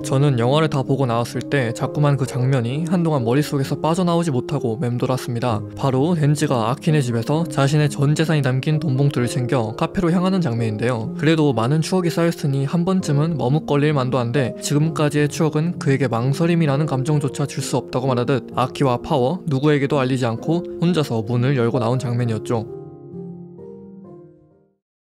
저는 영화를 다 보고 나왔을 때 자꾸만 그 장면이 한동안 머릿속에서 빠져나오지 못하고 맴돌았습니다. 바로 덴지가 아키네 집에서 자신의 전 재산이 담긴 돈 봉투를 챙겨 카페로 향하는 장면인데요. 그래도 많은 추억이 쌓였으니 한 번쯤은 머뭇거릴 만도 한데 지금까지의 추억은 그에게 망설임이라는 감정조차 줄 수 없다고 말하듯 아키와 파워 누구에게도 알리지 않고 혼자서 문을 열고 나온 장면이었죠.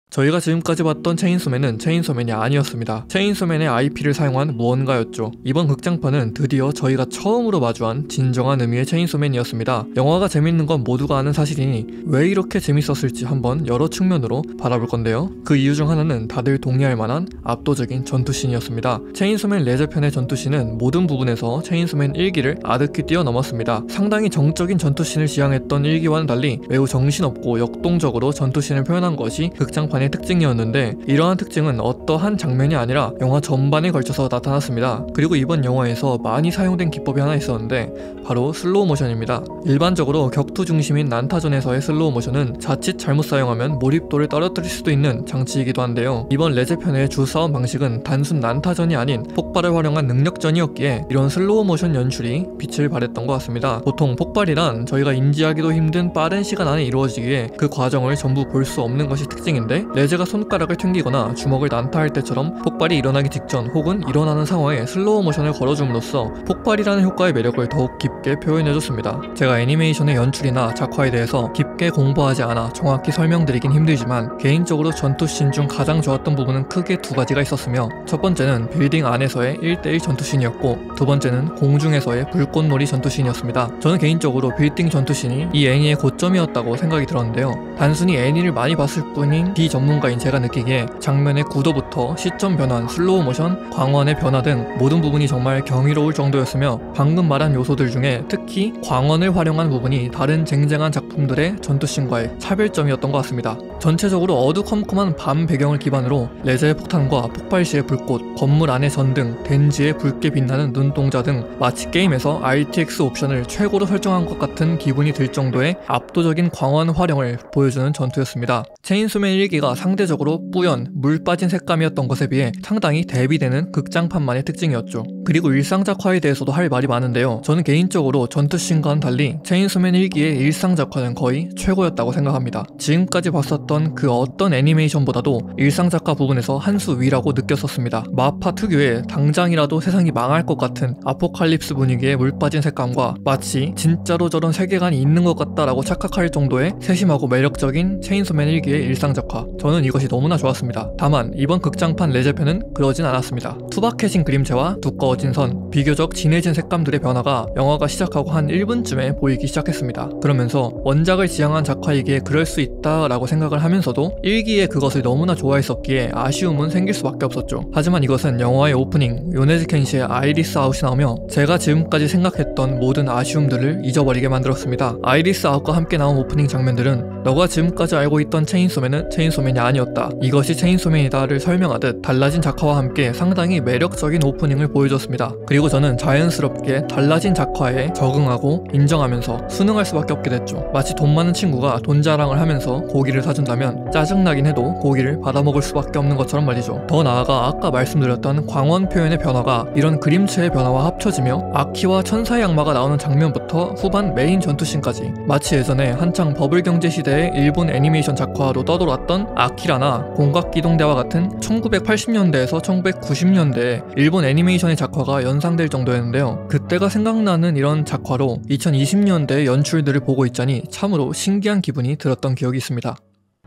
저희가 지금까지 봤던 체인소맨은 체인소맨이 아니었습니다. 체인소맨의 IP를 사용한 무언가였죠. 이번 극장판은 드디어 저희가 처음으로 마주한 진정한 의미의 체인소맨이었습니다. 영화가 재밌는 건 모두가 아는 사실이니 왜 이렇게 재밌었을지 한번 여러 측면으로 바라볼 건데요. 그 이유 중 하나는 다들 동의할 만한 압도적인 전투씬이었습니다. 체인소맨 레저편의 전투씬은 모든 부분에서 체인소맨 1기를 아득히 뛰어넘었습니다. 상당히 정적인 전투씬을 지향했던 1기와는 달리 매우 정신없고 역동적으로 전투씬을 표현한 것이 극장판의 특징이었는데 이러한 특징은 어떠한 장면이 아니라 영화 전반에 걸쳐서 나타났습니다. 그리고 이번 영화에서 많이 사용된 기법이 하나 있었는데 바로 슬로우 모션입니다. 일반적으로 격투 중심인 난타전에서의 슬로우 모션은 자칫 잘못 사용하면 몰입도를 떨어뜨릴 수도 있는 장치이기도 한데요. 이번 레제편의 주 싸움 방식은 단순 난타전이 아닌 폭발을 활용한 능력전이었기에 이런 슬로우 모션 연출이 빛을 발했던 것 같습니다. 보통 폭발이란 저희가 인지하기도 힘든 빠른 시간 안에 이루어지기에 그 과정을 전부 볼 수 없는 것이 특징인데 레제가 손가락을 튕기거나 주먹을 난타할 때처럼 폭발이 일어나기 직전 혹은 일어나는 상황에 슬로우 모션을 걸어줌으로써 폭발이라는 효과의 매력을 더욱 깊게 표현해줬습니다. 제가 애니메이션의 연출이나 작화에 대해서 깊게 공부하지 않아 정확히 설명드리긴 힘들지만 개인적으로 전투씬 중 가장 좋았던 부분은 크게 두 가지가 있었으며 첫 번째는 빌딩 안에서의 1대1 전투씬이었고 두 번째는 공중에서의 불꽃놀이 전투씬이었습니다. 저는 개인적으로 빌딩 전투씬이 이 애니의 고점이었다고 생각이 들었는데요. 단순히 애니를 많이 봤을 뿐인 비전문가인 제가 느끼기에 장면의 구도부터 시점 변환, 슬로우 모션, 광원의 변화 등 모든 부분이 정말 경이로울 정도였으며 방금 말한 요소들 중에 특히 광원을 활용한 부분이 다른 쟁쟁한 작품들의 전투씬과의 차별점이었던 것 같습니다. 전체적으로 어두컴컴한 밤 배경을 기반으로 레저의 폭탄과 폭발 시의 불꽃, 건물 안의 전등, 덴지의 붉게 빛나는 눈동자 등 마치 게임에서 RTX 옵션을 최고로 설정한 것 같은 기분이 들 정도의 압도적인 광원 활용을 보여주는 전투였습니다. 체인소맨 1기가 상대적으로 뿌연, 물 빠진 색감이었던 것에 비해 상당히 대비되는 극장판만의 특징이었죠. 그리고 일상작화에 대해서도 할 말이 많은데요. 저는 개인적으로 전투씬과는 달리 체인소맨 1기의 일상작화는 거의 최고였다고 생각합니다. 지금까지 봤었던 그 어떤 애니메이션보다도 일상작화 부분에서 한 수 위라고 느꼈었습니다. 마파 특유의 당장이라도 세상이 망할 것 같은 아포칼립스 분위기의 물 빠진 색감과 마치 진짜로 저런 세계관이 있는 것 같다라고 착각할 정도의 세심하고 매력적인 체인소맨 1기의 일상작화, 저는 이것이 너무나 좋았습니다. 다만 이번 극장판 레제편은 그러진 않았습니다. 투박해진 그림체와 두꺼워진 선, 비교적 진해진 색감들의 변화가 영화가 시작하고 한 1분쯤에 보이기 시작했습니다. 그러면서 원작을 지향한 작화이기에 그럴 수 있다라고 생각을 하면서도 1기에 그것을 너무나 좋아했었기에 아쉬움은 생길 수밖에 없었죠. 하지만 이것은 영화의 오프닝 요네즈 켄시의 아이리스 아웃이 나오며 제가 지금까지 생각했던 모든 아쉬움들을 잊어버리게 만들었습니다. 아이리스 아웃과 함께 나온 오프닝 장면들은 너가 지금까지 알고 있던 체인소맨은 체인소맨이 아니었다, 이것이 체인소맨이다를 설명하듯 달라진 작화와 함께 상당히 매력적인 오프닝을 보여줬습니다. 그리고 저는 자연스럽게 달라진 작화에 적응하고 인정하면서 순응할 수밖에 없게 됐죠. 마치 돈 많은 친구가 돈 자랑을 하면서 고기를 사준다면 짜증나긴 해도 고기를 받아먹을 수밖에 없는 것처럼 말이죠. 더 나아가 아까 말씀드렸던 광원 표현의 변화가 이런 그림체의 변화와 합쳐지며 아키와 천사의 악마가 나오는 장면부터 후반 메인 전투씬까지 마치 예전에 한창 버블 경제 시대의 일본 애니메이션 작화로 떠돌았던 아키라나 공각기동대와 같은 1980년대에서 1990년대의 일본 애니메이션의 작화가 연상될 정도였는데요. 그때가 생각나는 이런 작화로 2020년대의 연출들을 보고 있자니 참으로 신기한 기분이 들었던 기억이 있습니다.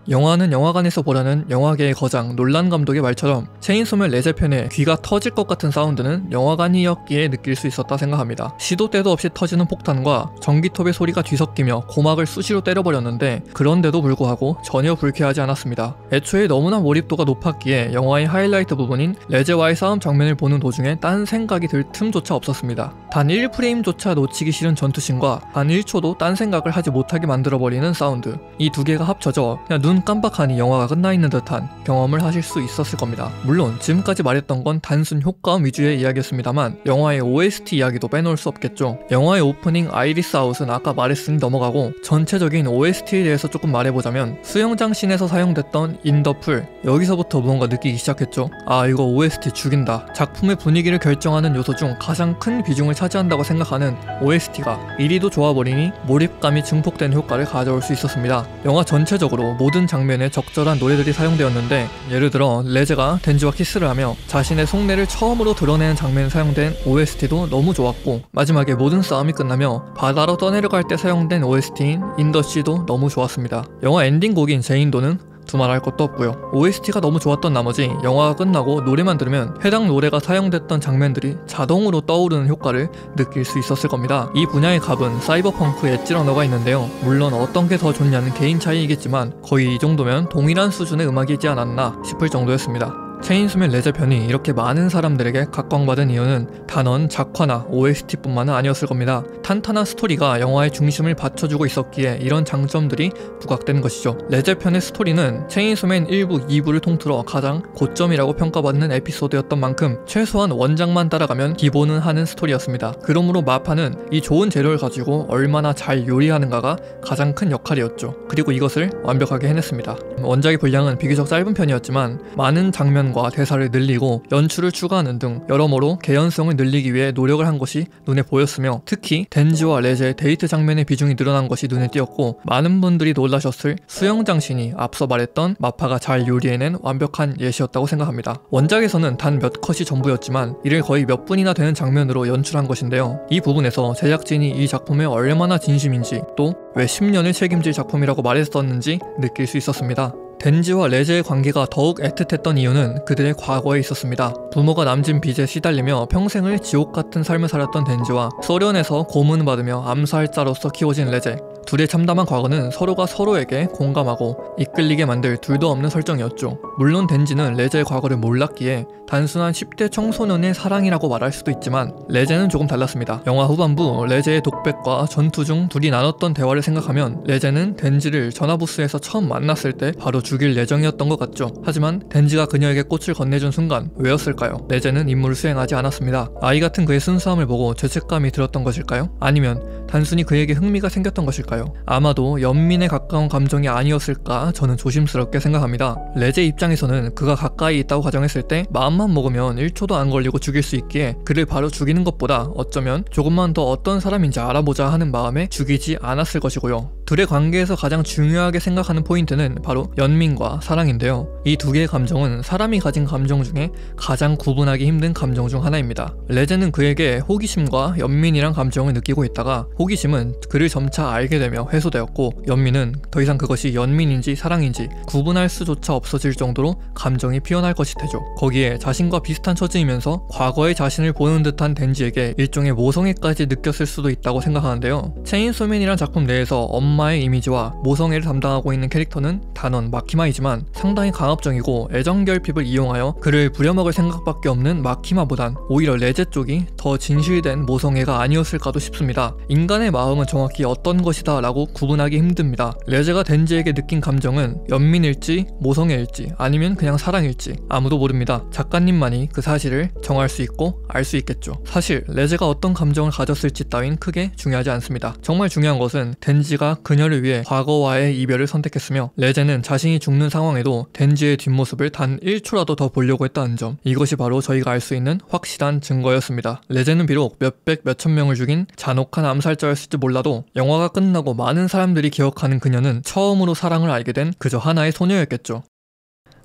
영화는 영화관에서 보라는 영화계의 거장 놀란 감독의 말처럼 체인소맨 레제편의 귀가 터질 것 같은 사운드는 영화관이었기에 느낄 수 있었다 생각합니다. 시도 때도 없이 터지는 폭탄과 전기톱의 소리가 뒤섞이며 고막을 수시로 때려버렸는데 그런데도 불구하고 전혀 불쾌하지 않았습니다. 애초에 너무나 몰입도가 높았기에 영화의 하이라이트 부분인 레제와의 싸움 장면을 보는 도중에 딴 생각이 들 틈조차 없었습니다. 단 1프레임조차 놓치기 싫은 전투씬과 단 1초도 딴 생각을 하지 못하게 만들어버리는 사운드, 이 두 개가 합쳐져 그냥 눈 눈 깜빡하니 영화가 끝나 있는 듯한 경험을 하실 수 있었을 겁니다. 물론 지금까지 말했던 건 단순 효과음 위주의 이야기였습니다만 영화의 OST 이야기도 빼놓을 수 없겠죠. 영화의 오프닝 아이리스 아웃은 아까 말했으니 넘어가고 전체적인 OST에 대해서 조금 말해보자면 수영장 씬에서 사용됐던 인더풀, 여기서부터 무언가 느끼기 시작했죠. 아, 이거 OST 죽인다. 작품의 분위기를 결정하는 요소 중 가장 큰 비중을 차지한다고 생각하는 OST가 이리도 좋아버리니 몰입감이 증폭되는 효과를 가져올 수 있었습니다. 영화 전체적으로 모든 장면에 적절한 노래들이 사용되었는데 예를 들어 레제가 덴지와 키스를 하며 자신의 속내를 처음으로 드러내는 장면에 사용된 OST도 너무 좋았고, 마지막에 모든 싸움이 끝나며 바다로 떠내려갈 때 사용된 OST인 인더시도 너무 좋았습니다. 영화 엔딩곡인 제인도는 두말할 것도 없고요. OST가 너무 좋았던 나머지 영화가 끝나고 노래만 들으면 해당 노래가 사용됐던 장면들이 자동으로 떠오르는 효과를 느낄 수 있었을 겁니다. 이 분야의 갑은 사이버펑크 엣지 러너가 있는데요. 물론 어떤 게 더 좋냐는 개인 차이이겠지만 거의 이 정도면 동일한 수준의 음악이지 않았나 싶을 정도였습니다. 체인소맨 레제 편이 이렇게 많은 사람들에게 각광받은 이유는 단언 작화나 OST뿐만은 아니었을 겁니다. 탄탄한 스토리가 영화의 중심을 받쳐주고 있었기에 이런 장점들이 부각되는 것이죠. 레제 편의 스토리는 체인소맨 1부, 2부를 통틀어 가장 고점이라고 평가받는 에피소드였던 만큼 최소한 원작만 따라가면 기본은 하는 스토리였습니다. 그러므로 마파는 이 좋은 재료를 가지고 얼마나 잘 요리하는가가 가장 큰 역할이었죠. 그리고 이것을 완벽하게 해냈습니다. 원작의 분량은 비교적 짧은 편이었지만 많은 장면 과 대사를 늘리고 연출을 추가하는 등 여러모로 개연성을 늘리기 위해 노력을 한 것이 눈에 보였으며, 특히 덴지와 레제의 데이트 장면의 비중이 늘어난 것이 눈에 띄었고, 많은 분들이 놀라셨을 수영장 씬이 앞서 말했던 마파가 잘 요리해낸 완벽한 예시였다고 생각합니다. 원작에서는 단 몇 컷이 전부였지만 이를 거의 몇 분이나 되는 장면으로 연출한 것인데요. 이 부분에서 제작진이 이 작품에 얼마나 진심인지, 또 왜 10년을 책임질 작품이라고 말했었는지 느낄 수 있었습니다. 덴지와 레제의 관계가 더욱 애틋했던 이유는 그들의 과거에 있었습니다. 부모가 남진 빚에 시달리며 평생을 지옥같은 삶을 살았던 덴지와 소련에서 고문을 받으며 암살자로서 키워진 레제, 둘의 참담한 과거는 서로가 서로에게 공감하고 이끌리게 만들 둘도 없는 설정이었죠. 물론 덴지는 레제의 과거를 몰랐기에 단순한 10대 청소년의 사랑이라고 말할 수도 있지만 레제는 조금 달랐습니다. 영화 후반부 레제의 독백과 전투 중 둘이 나눴던 대화를 생각하면 레제는 덴지를 전화부스에서 처음 만났을 때 바로 죽일 예정이었던 것 같죠. 하지만 덴지가 그녀에게 꽃을 건네준 순간 왜였을까요? 레제는 임무를 수행하지 않았습니다. 아이 같은 그의 순수함을 보고 죄책감이 들었던 것일까요? 아니면 단순히 그에게 흥미가 생겼던 것일까요? 아마도 연민에 가까운 감정이 아니었을까 저는 조심스럽게 생각합니다. 레제 입장에서는 그가 가까이 있다고 가정했을 때 마음만 먹으면 1초도 안 걸리고 죽일 수 있기에 그를 바로 죽이는 것보다 어쩌면 조금만 더 어떤 사람인지 알아보자 하는 마음에 죽이지 않았을 것이고요. 둘의 관계에서 가장 중요하게 생각하는 포인트는 바로 연민과 사랑인데요. 이 두 개의 감정은 사람이 가진 감정 중에 가장 구분하기 힘든 감정 중 하나입니다. 레제는 그에게 호기심과 연민이란 감정을 느끼고 있다가 호기심은 그를 점차 알게 되며 해소되었고, 연민은 더 이상 그것이 연민인지 사랑인지 구분할 수조차 없어질 정도로 감정이 피어날 것이 되죠. 거기에 자신과 비슷한 처지이면서 과거의 자신을 보는 듯한 덴지에게 일종의 모성애까지 느꼈을 수도 있다고 생각하는데요. 체인소맨이란 작품 내에서 엄마의 이미지와 모성애를 담당하고 있는 캐릭터는 단언 마키마이지만 상당히 강압적이고 애정결핍을 이용하여 그를 부려먹을 생각밖에 없는 마키마보단 오히려 레제 쪽이 더 진실된 모성애가 아니었을까도 싶습니다. 인간의 마음은 정확히 어떤 것이다 라고 구분하기 힘듭니다. 레제가 덴지에게 느낀 감정은 연민일지 모성애일지 아니면 그냥 사랑일지 아무도 모릅니다. 작가님만이 그 사실을 정할 수 있고 알 수 있겠죠. 사실 레제가 어떤 감정을 가졌을지 따윈 크게 중요하지 않습니다. 정말 중요한 것은 덴지가 그녀를 위해 과거와의 이별을 선택했으며 레제는 자신이 죽는 상황에도 덴지의 뒷모습을 단 1초라도 더 보려고 했다는 점, 이것이 바로 저희가 알 수 있는 확실한 증거였습니다. 레제는 비록 몇백 몇천 명을 죽인 잔혹한 암살자였을지 몰라도 영화가 끝나고 많은 사람들이 기억하는 그녀는 처음으로 사랑을 알게 된 그저 하나의 소녀였겠죠.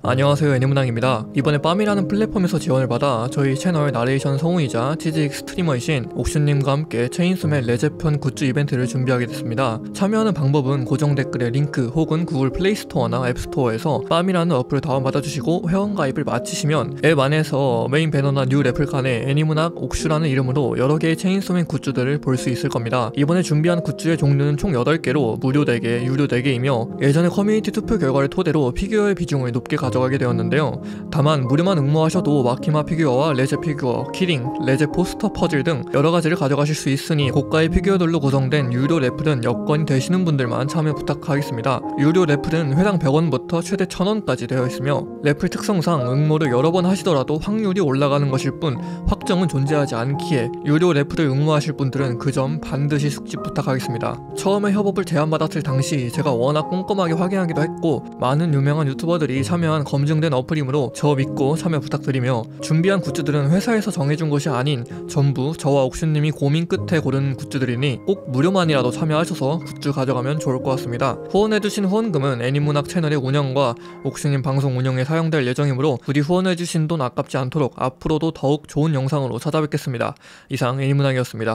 안녕하세요, 애니문항입니다. 이번에 빰이라는 플랫폼에서 지원을 받아 저희 채널 나레이션 성우이자 TGX 스트리머이신 옥슈님과 함께 체인소맨 레제편 굿즈 이벤트를 준비하게 됐습니다. 참여하는 방법은 고정 댓글에 링크 혹은 구글 플레이스토어나 앱스토어에서 빰이라는 어플을 다운받아주시고 회원가입을 마치시면 앱 안에서 메인 배너나 뉴 레플칸에 애니문학 옥슈라는 이름으로 여러 개의 체인소맨 굿즈들을 볼 수 있을 겁니다. 이번에 준비한 굿즈의 종류는 총 8개로 무료 4개, 유료 4개이며 예전의 커뮤니티 투표 결과를 토대로 피규어의 비중을 높게 가져 가져가게 되었는데요. 다만 무료만 응모하셔도 마키마 피규어와 레제 피규어, 키링, 레제 포스터 퍼즐 등 여러가지를 가져가실 수 있으니 고가의 피규어들로 구성된 유료 래플은 여건이 되시는 분들만 참여 부탁하겠습니다. 유료 래플은 회당 100원부터 최대 1000원까지 되어 있으며 래플 특성상 응모를 여러 번 하시더라도 확률이 올라가는 것일 뿐 확정은 존재하지 않기에 유료 래플을 응모하실 분들은 그 점 반드시 숙지 부탁하겠습니다. 처음에 협업을 제안받았을 당시 제가 워낙 꼼꼼하게 확인하기도 했고 많은 유명한 유튜버들이 참여한 검증된 어플이므로 저 믿고 참여 부탁드리며 준비한 굿즈들은 회사에서 정해준 것이 아닌 전부 저와 옥슈님이 고민 끝에 고른 굿즈들이니 꼭 무료만이라도 참여하셔서 굿즈 가져가면 좋을 것 같습니다. 후원해주신 후원금은 애니문학 채널의 운영과 옥슈님 방송 운영에 사용될 예정이므로 부디 후원해주신 돈 아깝지 않도록 앞으로도 더욱 좋은 영상으로 찾아뵙겠습니다. 이상 애니문학이었습니다.